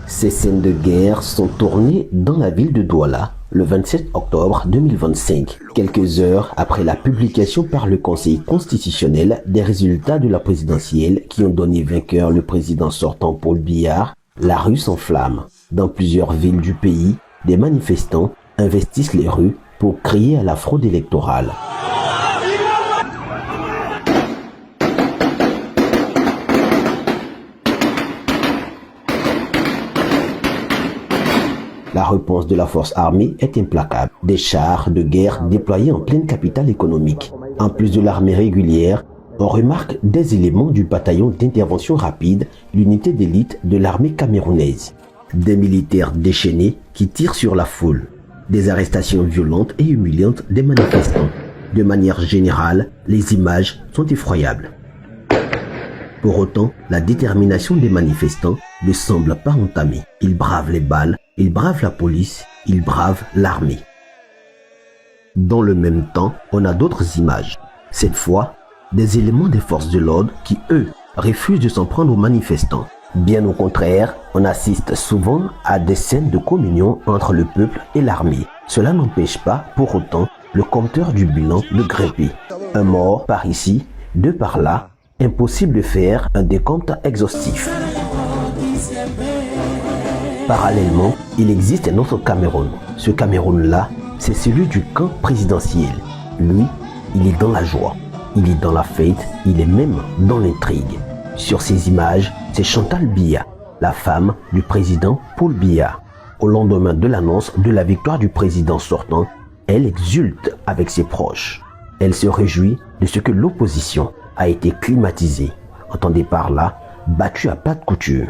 Ces scènes de guerre sont tournées dans la ville de Douala le 27 octobre 2025, quelques heures après la publication par le Conseil constitutionnel des résultats de la présidentielle qui ont donné vainqueur le président sortant Paul Biya. La rue s'enflamme. Dans plusieurs villes du pays, des manifestants investissent les rues pour crier à la fraude électorale. La réponse de la force armée est implacable. Des chars de guerre déployés en pleine capitale économique. En plus de l'armée régulière, on remarque des éléments du bataillon d'intervention rapide, l'unité d'élite de l'armée camerounaise. Des militaires déchaînés qui tirent sur la foule. Des arrestations violentes et humiliantes des manifestants. De manière générale, les images sont effroyables. Pour autant, la détermination des manifestants ne semble pas entamée. Ils bravent les balles, ils bravent la police, ils bravent l'armée. Dans le même temps, on a d'autres images. Cette fois, des éléments des forces de l'ordre qui, eux, refusent de s'en prendre aux manifestants. Bien au contraire, on assiste souvent à des scènes de communion entre le peuple et l'armée. Cela n'empêche pas, pour autant, le compteur du bilan de grimper. Un mort par ici, deux par là, impossible de faire un décompte exhaustif. Parallèlement, il existe un autre Cameroun. Ce Cameroun-là, c'est celui du camp présidentiel. Lui, il est dans la joie, il est dans la fête, il est même dans l'intrigue. Sur ces images, c'est Chantal Biya, la femme du président Paul Biya. Au lendemain de l'annonce de la victoire du président sortant, elle exulte avec ses proches. Elle se réjouit de ce que l'opposition a été climatisée, entendez par là, battue à plat de couture.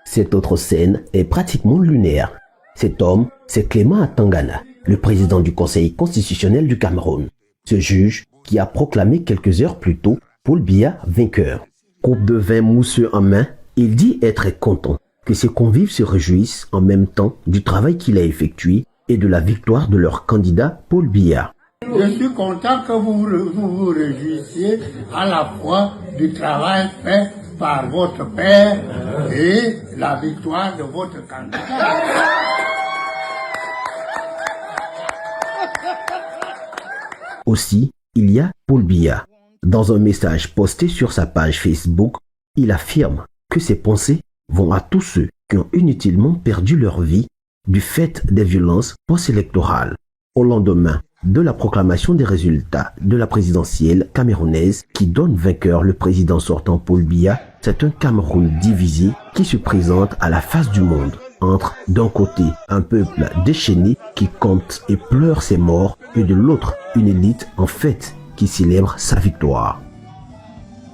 Cette autre scène est pratiquement lunaire. Cet homme, c'est Clément Atangana, le président du Conseil constitutionnel du Cameroun. Ce juge qui a proclamé quelques heures plus tôt Paul Biya vainqueur. Coupe de vin mousseux en main, il dit être content, que ses convives se réjouissent en même temps du travail qu'il a effectué et de la victoire de leur candidat Paul Biya. Je suis content que vous vous réjouissiez à la fois du travail fait par votre père et la victoire de votre candidat. Aussi, il y a Paul Biya. Dans un message posté sur sa page Facebook, il affirme que ses pensées vont à tous ceux qui ont inutilement perdu leur vie du fait des violences post-électorales. Au lendemain de la proclamation des résultats de la présidentielle camerounaise qui donne vainqueur le président sortant Paul Biya, c'est un Cameroun divisé qui se présente à la face du monde. Entre d'un côté un peuple déchaîné qui compte et pleure ses morts et de l'autre une élite en fête qui célèbre sa victoire.